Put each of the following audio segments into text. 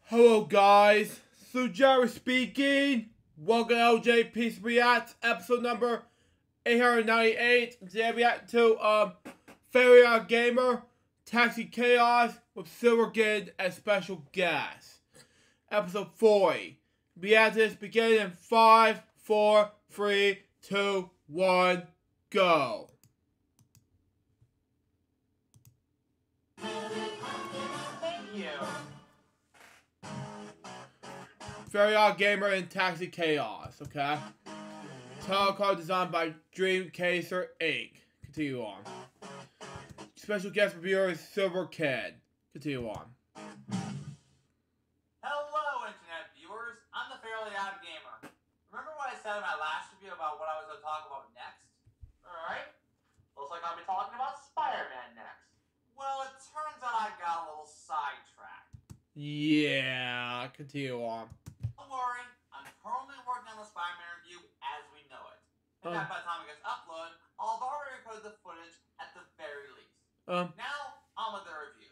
Hello guys, Jerry speaking. Welcome to LJPCBM, episode number 898. Today we react to OddGamer, Taxi Chaos with Silvergate as special guest. Episode 40. We have this beginning in 5, 4, 3, 2, 1, go. Very OddGamer and Taxi Chaos, okay? Title card designed by Dreamcaster Inc. Continue on. Special guest reviewer is Silver Kid. Continue on. Hello, internet viewers. I'm the Fairly OddGamer. Remember what I said in my last review about what I was going to talk about next? Alright. Looks like I'll be talking about Spider-Man next. Well, it turns out I got a little sidetracked. Yeah, continue on. Don't worry, I'm currently working on the Spider-Man review as we know it. In fact, by the time it gets uploaded, I'll have already recorded the footage at the very least. Now, on with the review.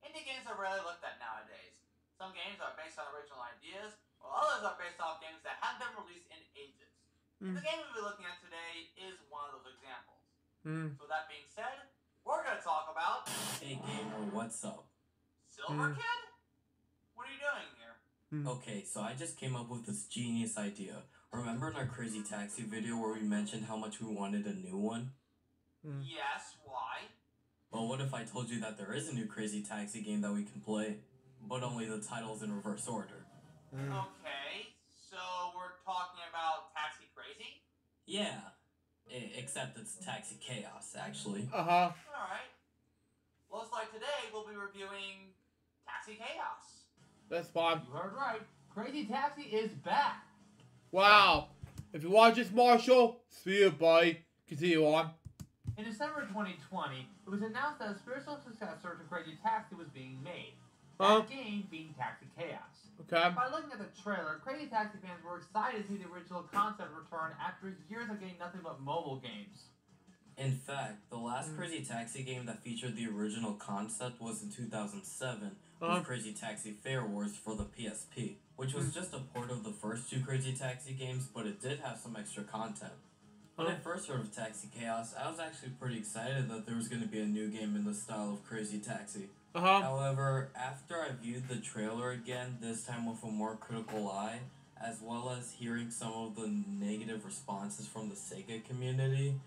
Indie games are rarely looked at nowadays. Some games are based on original ideas, while others are based off games that haven't been released in ages. The game we'll be looking at today is one of those examples. So with that being said, we're going to talk about... Hey gamer, what's up? Silver Kid? What are you doing here? Okay, so I just came up with this genius idea. Remember in our Crazy Taxi video where we mentioned how much we wanted a new one? Yes, why? Well, what if I told you that there is a new Crazy Taxi game that we can play, but only the title's in reverse order? Okay, so we're talking about Taxi Crazy? Yeah, except it's Taxi Chaos, actually. Alright. Looks like today we'll be reviewing Taxi Chaos. That's fine. You heard right. Crazy Taxi is back. Wow. If you watch this, Marshall, see you, buddy. Continue on. In December 2020, it was announced that a spiritual successor to Crazy Taxi was being made. That game being Taxi Chaos. Okay. By looking at the trailer, Crazy Taxi fans were excited to see the original concept return after years of getting nothing but mobile games. In fact, the last Crazy Taxi game that featured the original concept was in 2007 with Crazy Taxi Fare Wars for the PSP, which was just a port of the first two Crazy Taxi games, but it did have some extra content. When I first heard of Taxi Chaos, I was actually pretty excited that there was going to be a new game in the style of Crazy Taxi. However, after I viewed the trailer again, this time with a more critical eye, as well as hearing some of the negative responses from the Sega community,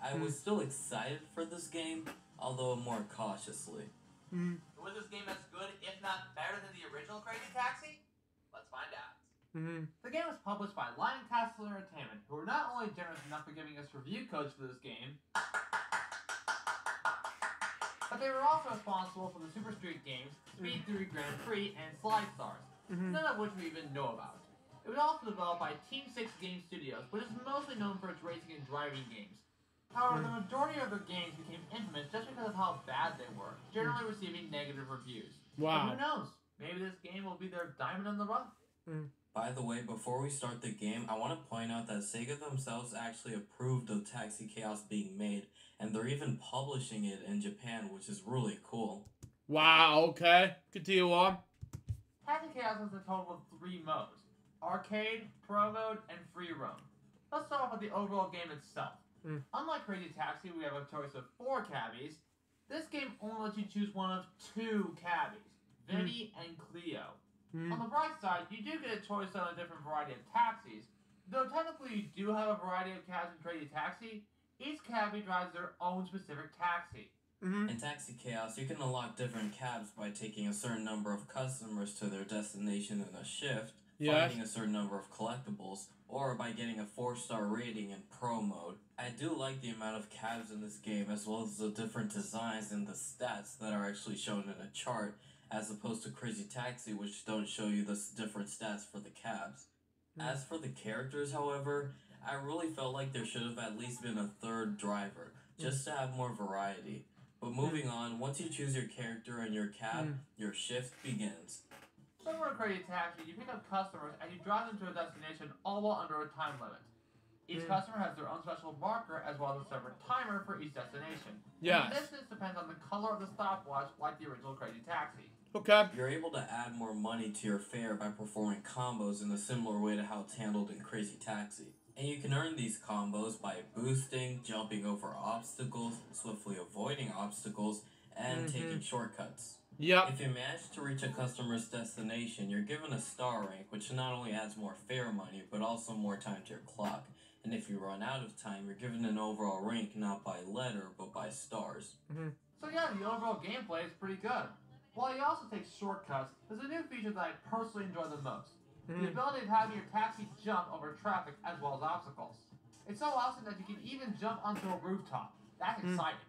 I was still excited for this game, although more cautiously. Was this game as good, if not better, than the original Crazy Taxi? Let's find out. The game was published by Lion Castle Entertainment, who were not only generous enough for giving us review codes for this game, but they were also responsible for the Super Street games, Speed 3 Grand Prix, and Slide Stars, none of which we even know about. It was also developed by Team 6 Game Studios, but is mostly known for its racing and driving games. However, the majority of their games became infamous just because of how bad they were, generally receiving negative reviews. Wow. But who knows? Maybe this game will be their diamond in the rough. By the way, before we start the game, I want to point out that Sega themselves actually approved of Taxi Chaos being made, and they're even publishing it in Japan, which is really cool. Wow, okay. Continue on. Taxi Chaos has a total of 3 modes: Arcade, Pro Mode, and Free Roam. Let's start off with the overall game itself. Unlike Crazy Taxi, we have a choice of 4 cabbies. This game only lets you choose one of 2 cabbies, Vinny and Cleo. On the bright side, you do get a choice on a different variety of taxis. Though technically you do have a variety of cabs in Crazy Taxi, each cabbie drives their own specific taxi. In Taxi Chaos, you can unlock different cabs by taking a certain number of customers to their destination in a shift, finding a certain number of collectibles, or by getting a 4-star rating in Pro Mode. I do like the amount of cabs in this game, as well as the different designs and the stats that are actually shown in a chart, as opposed to Crazy Taxi, which don't show you the different stats for the cabs. As for the characters, however, I really felt like there should have at least been a 3rd driver, just to have more variety. But moving on, once you choose your character and your cab, your shift begins. Similar to Crazy Taxi, you pick up customers and you drive them to a destination all while under a time limit. Each customer has their own special marker as well as a separate timer for each destination. Yes. The distance depends on the color of the stopwatch, like the original Crazy Taxi. Okay. You're able to add more money to your fare by performing combos in a similar way to how it's handled in Crazy Taxi. And you can earn these combos by boosting, jumping over obstacles, swiftly avoiding obstacles, and taking shortcuts. Yep. If you manage to reach a customer's destination, you're given a star rank, which not only adds more fare money, but also more time to your clock. And if you run out of time, you're given an overall rank not by letter, but by stars. So yeah, the overall gameplay is pretty good. While you also take shortcuts, there's a new feature that I personally enjoy the most. The ability of having your taxi jump over traffic as well as obstacles. It's so awesome that you can even jump onto a rooftop. That's exciting.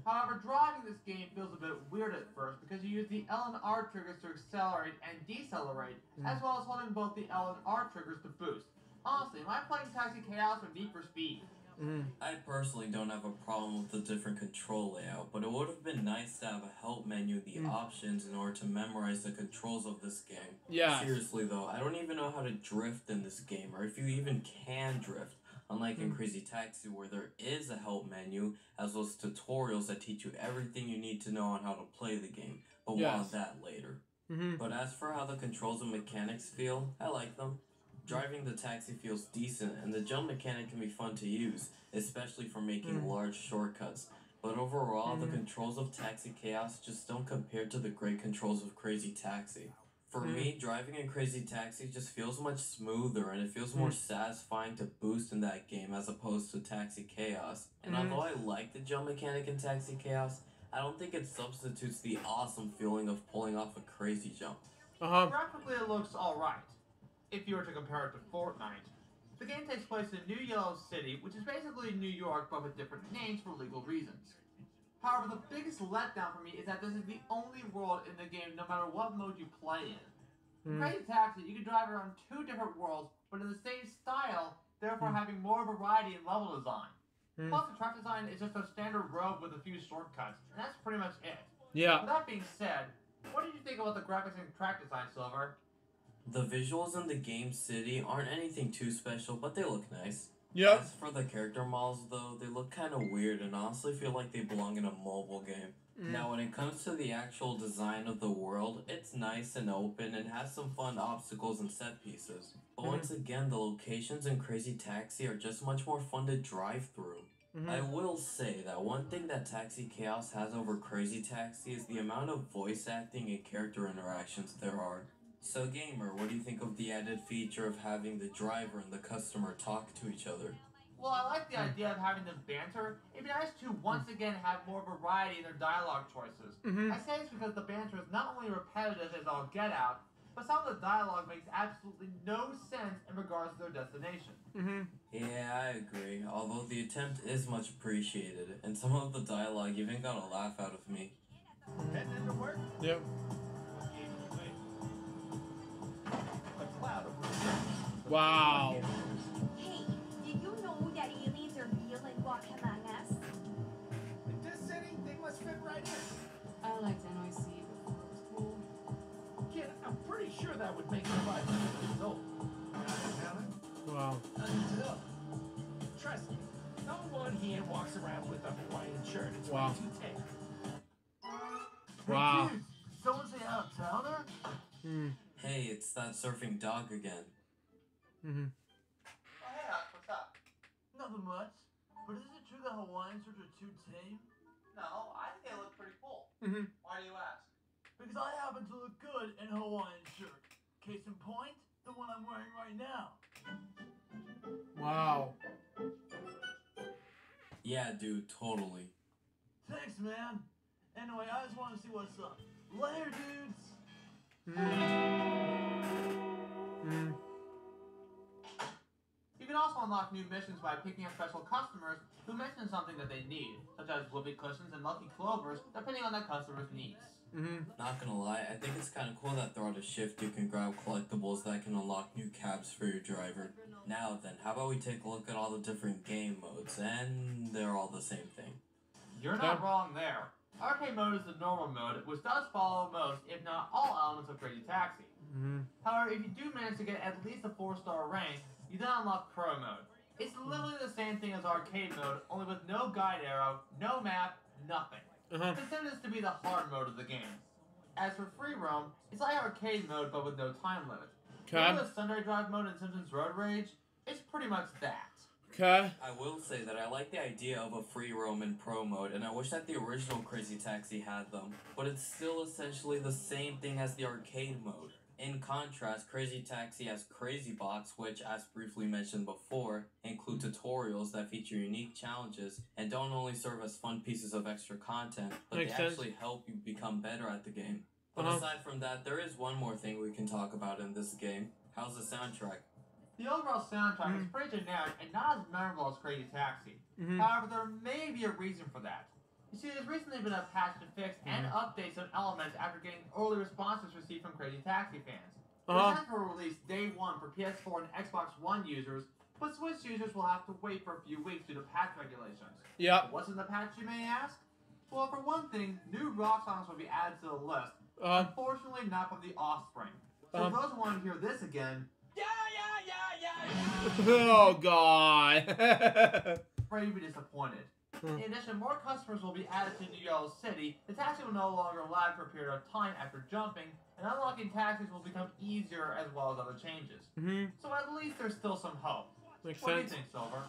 However, driving this game feels a bit weird at first because you use the L and R triggers to accelerate and decelerate, as well as holding both the L and R triggers to boost. Honestly, am I playing Taxi Chaos or Need for Speed? I personally don't have a problem with the different control layout, but it would have been nice to have a help menu in the options in order to memorize the controls of this game. Yeah. Seriously though, I don't even know how to drift in this game, or if you even can drift. Unlike in Crazy Taxi, where there is a help menu, as well as tutorials that teach you everything you need to know on how to play the game, but more on that later. But as for how the controls and mechanics feel, I like them. Driving the taxi feels decent, and the jump mechanic can be fun to use, especially for making large shortcuts. But overall, the controls of Taxi Chaos just don't compare to the great controls of Crazy Taxi. For me, driving in Crazy Taxi just feels much smoother, and it feels more satisfying to boost in that game as opposed to Taxi Chaos. And although I like the jump mechanic in Taxi Chaos, I don't think it substitutes the awesome feeling of pulling off a crazy jump. Graphically, it looks alright, if you were to compare it to Fortnite. The game takes place in New Yellow City, which is basically New York but with different names for legal reasons. However, the biggest letdown for me is that this is the only world in the game no matter what mode you play in. In Crazy Taxi, you can drive around 2 different worlds, but in the same style, therefore having more variety in level design. Plus, the track design is just a standard road with a few shortcuts, and that's pretty much it. Yeah. With that being said, what did you think about the graphics and track design, Silver? The visuals in the game city aren't anything too special, but they look nice. Yep. As for the character models, though, they look kind of weird and honestly feel like they belong in a mobile game. Now, when it comes to the actual design of the world, it's nice and open and has some fun obstacles and set pieces. But once again, the locations in Crazy Taxi are just much more fun to drive through. I will say that one thing that Taxi Chaos has over Crazy Taxi is the amount of voice acting and character interactions there are. So Gamer, what do you think of the added feature of having the driver and the customer talk to each other? Well, I like the idea of having them banter. It'd be nice to once again have more variety in their dialogue choices. I say this because the banter is not only repetitive as all get out, but some of the dialogue makes absolutely no sense in regards to their destination. Yeah, I agree, although the attempt is much appreciated, and some of the dialogue even got a laugh out of me. Heading into work? Yep. Wow. Hey, did you know that aliens are real and walk among us? In this city, they must fit right in. I liked NYC before it was cool. Kid, I'm pretty sure that would make you 500 years old. Wow. Until, trust me, no one here walks around with a Hawaiian shirt. It's Wow. way too tame. Wow. Hey, dude, someone say out of towner? Hey, it's that surfing dog again. Oh, hey, what's up? Nothing much. But is it true that Hawaiian shirts are too tame? No, I think they look pretty cool. Why do you ask? Because I happen to look good in a Hawaiian shirt. Case in point, the one I'm wearing right now. Wow. Yeah, dude, totally. Thanks, man. Anyway, I just want to see what's up. Later, dudes. You can also unlock new missions by picking up special customers who mention something that they need, such as whoopee cushions and lucky clovers, depending on that customer's needs. Not gonna lie, I think it's kind of cool that throughout a shift you can grab collectibles that can unlock new cabs for your driver. Now then, how about we take a look at all the different game modes, and they're all the same thing. You're not wrong there. Arcade mode is the normal mode, which does follow most, if not all, elements of Crazy Taxi. However, if you do manage to get at least a 4-star rank, you then unlock Pro mode. It's literally the same thing as arcade mode, only with no guide arrow, no map, nothing. Consider this to be the hard mode of the game. As for free roam, it's like arcade mode but with no time limit. Okay. Remember the Sunday Drive mode in Simpsons Road Rage? It's pretty much that. Okay. I will say that I like the idea of a free roam in pro mode, and I wish that the original Crazy Taxi had them, but it's still essentially the same thing as the arcade mode. In contrast, Crazy Taxi has Crazy Box, which, as briefly mentioned before, include tutorials that feature unique challenges and don't only serve as fun pieces of extra content, but Makes they sense. actually help you become better at the game. But aside from that, there is one more thing we can talk about in this game. How's the soundtrack? The overall soundtrack is pretty generic and not as memorable as Crazy Taxi. However, there may be a reason for that. You see, there's recently been a patch to fix and update some elements after getting early responses received from Crazy Taxi fans. The plans were released day one for PS4 and Xbox One users, but Switch users will have to wait for a few weeks due to patch regulations. Yep. What's in the patch, you may ask? Well, for one thing, new rock songs will be added to the list. Unfortunately, not from The Offspring. So for those who want to hear this again, Oh God. afraid you'll be disappointed. In addition, more customers will be added to New Yellow City. The taxi will no longer lag for a period of time after jumping, and unlocking taxis will become easier as well as other changes. So at least there's still some hope. Makes What do you sense. think, Silver?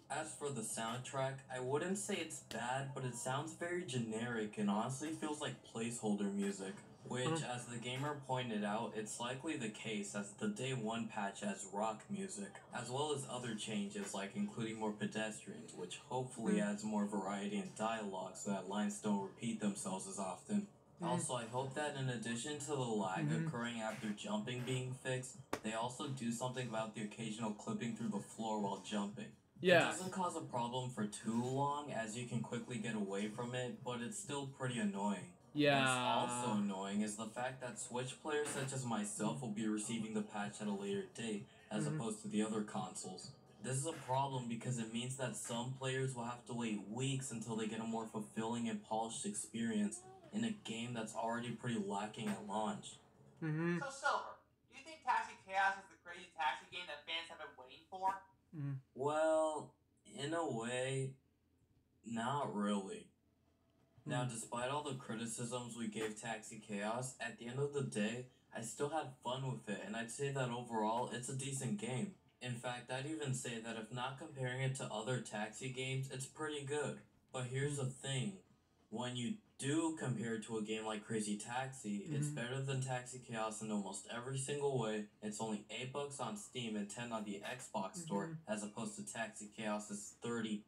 As for the soundtrack, I wouldn't say it's bad, but it sounds very generic and honestly feels like placeholder music. Which, as the gamer pointed out, it's likely the case as the day one patch has rock music, as well as other changes like including more pedestrians, which hopefully adds more variety in dialogue so that lines don't repeat themselves as often. Also, I hope that in addition to the lag occurring after jumping being fixed, they also do something about the occasional clipping through the floor while jumping. Yeah. It doesn't cause a problem for too long, as you can quickly get away from it, but it's still pretty annoying. Yeah. What's also annoying is the fact that Switch players such as myself will be receiving the patch at a later date, as opposed to the other consoles. This is a problem because it means that some players will have to wait weeks until they get a more fulfilling and polished experience in a game that's already pretty lacking at launch. So, Silver, do you think Taxi Chaos is the Crazy Taxi game that fans have been waiting for? Well, in a way, not really. Now, despite all the criticisms we gave Taxi Chaos, at the end of the day, I still had fun with it, and I'd say that overall, it's a decent game. In fact, I'd even say that if not comparing it to other taxi games, it's pretty good. But here's the thing, when you do compare it to a game like Crazy Taxi, it's better than Taxi Chaos in almost every single way. It's only $8 on Steam and $10 on the Xbox store, as opposed to Taxi Chaos's $30.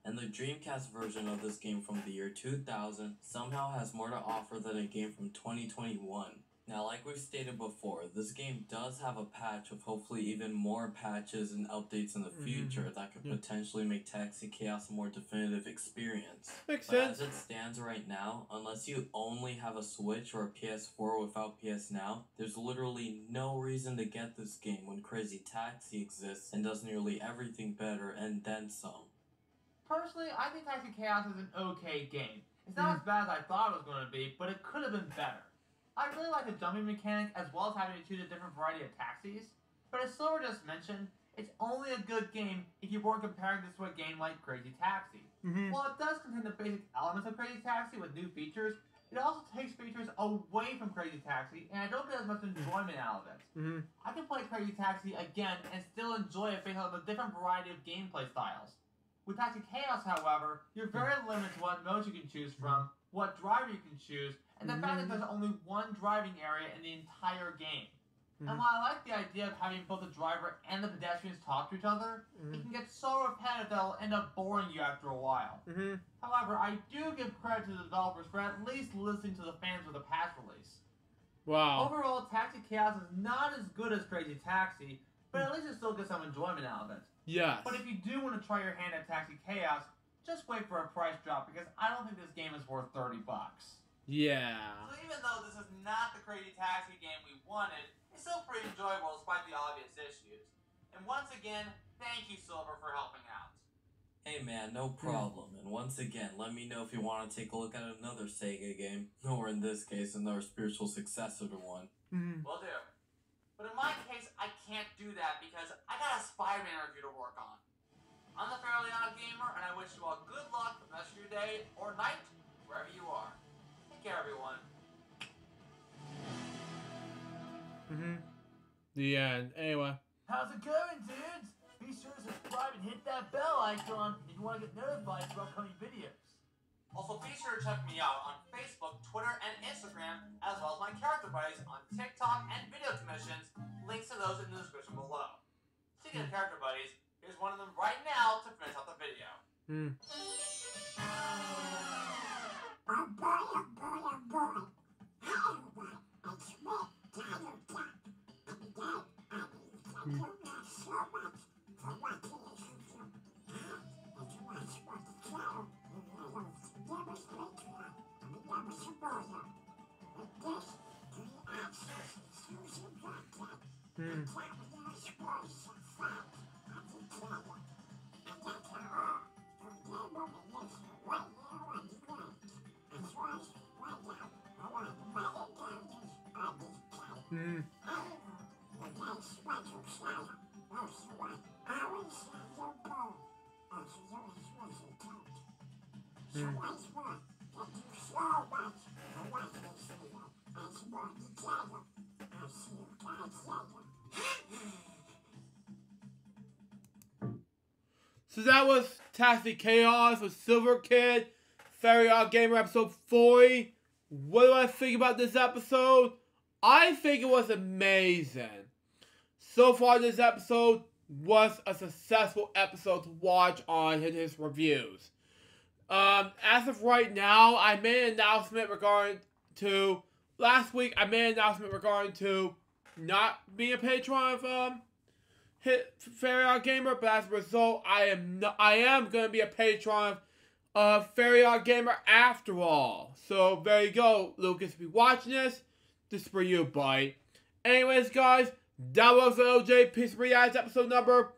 And the Dreamcast version of this game from the year 2000 somehow has more to offer than a game from 2021. Now, like we've stated before, this game does have a patch with hopefully even more patches and updates in the future that could potentially make Taxi Chaos a more definitive experience. Makes But sense. as it stands right now, unless you only have a Switch or a PS4 without PS Now, there's literally no reason to get this game when Crazy Taxi exists and does nearly everything better and then some. Personally, I think Taxi Chaos is an okay game. It's not as bad as I thought it was going to be, but it could have been better. I really like the jumping mechanic as well as having to choose a different variety of taxis, but as Silver just mentioned, it's only a good game if you weren't comparing this to a game like Crazy Taxi. While it does contain the basic elements of Crazy Taxi with new features, it also takes features away from Crazy Taxi, and I don't get as much enjoyment out of it. I can play Crazy Taxi again and still enjoy it based on the different variety of gameplay styles. With Taxi Chaos, however, you're very limited to what modes you can choose from, what driver you can choose, and the fact that there's only one driving area in the entire game. And while I like the idea of having both the driver and the pedestrians talk to each other, it can get so repetitive that it'll end up boring you after a while. However, I do give credit to the developers for at least listening to the fans with a patch release. Wow. Overall, Taxi Chaos is not as good as Crazy Taxi, but at least you still get some enjoyment out of it. Yes. But if you do want to try your hand at Taxi Chaos, just wait for a price drop because I don't think this game is worth $30. Yeah. So even though this is not the Crazy Taxi game we wanted, it's still pretty enjoyable despite the obvious issues. And once again, thank you, Silver, for helping out. Hey man, no problem. And once again, let me know if you want to take a look at another Sega game, or in this case, another spiritual successor to one. Will do. But in my case, I can't do that because I got a Spider-Man review to work on. I'm the Fairly Odd Gamer, and I wish you all good luck for the rest of your day or night, wherever you are. Take care, everyone. The end. Anyway. How's it going, dudes? Be sure to subscribe and hit that bell icon if you want to get notified for upcoming videos. Also, be sure to check me out on Facebook, Twitter, and Instagram, as well as my character buddies on TikTok and video commissions. Links to those in the description below. Speaking of character buddies, here's one of them right now to finish off the video. So that was Taxi Chaos with Silver Kid, Fairy OddGamer episode 40. What do I think about this episode? I think it was amazing. So far, this episode was a successful episode to watch on his reviews. As of right now, I made an announcement regarding to last week. I made an announcement regarding to not being a patron of Fairy OddGamer, but as a result, I am going to be a patron of Fairy OddGamer after all. So there you go, Lucas. If you're watching this is for you, buddy. Anyways, guys, that was LJPCBM episode number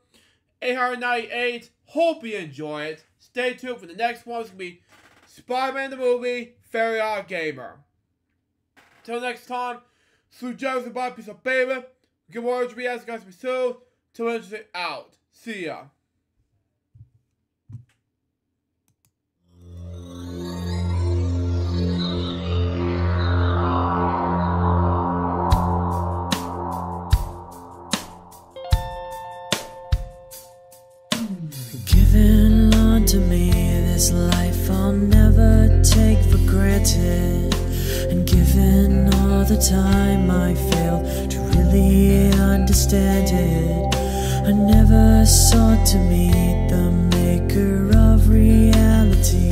898. Hope you enjoy it. Stay tuned for the next one. It's going to be Spider-Man the movie, Fairy OddGamer. Till next time, salute Joseph, bye, peace out, baby. Good words, we ask guys to be soon. Till Wednesday out. See ya. Given unto me this life I'll never take for granted, and given all the time I failed to really understand it, I never sought to meet the maker of reality,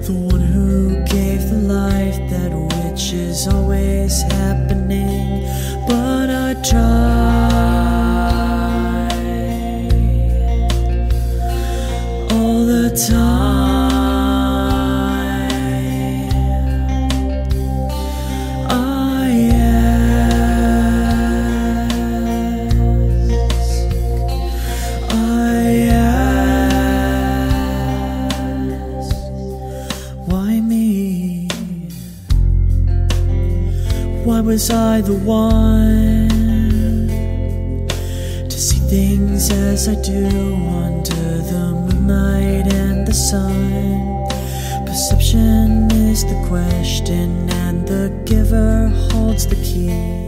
the one who gave the life that which is always happening, but I tried all the time. Why was I the one to see things as I do under the moonlight and the sun? Perception is the question, and the giver holds the key.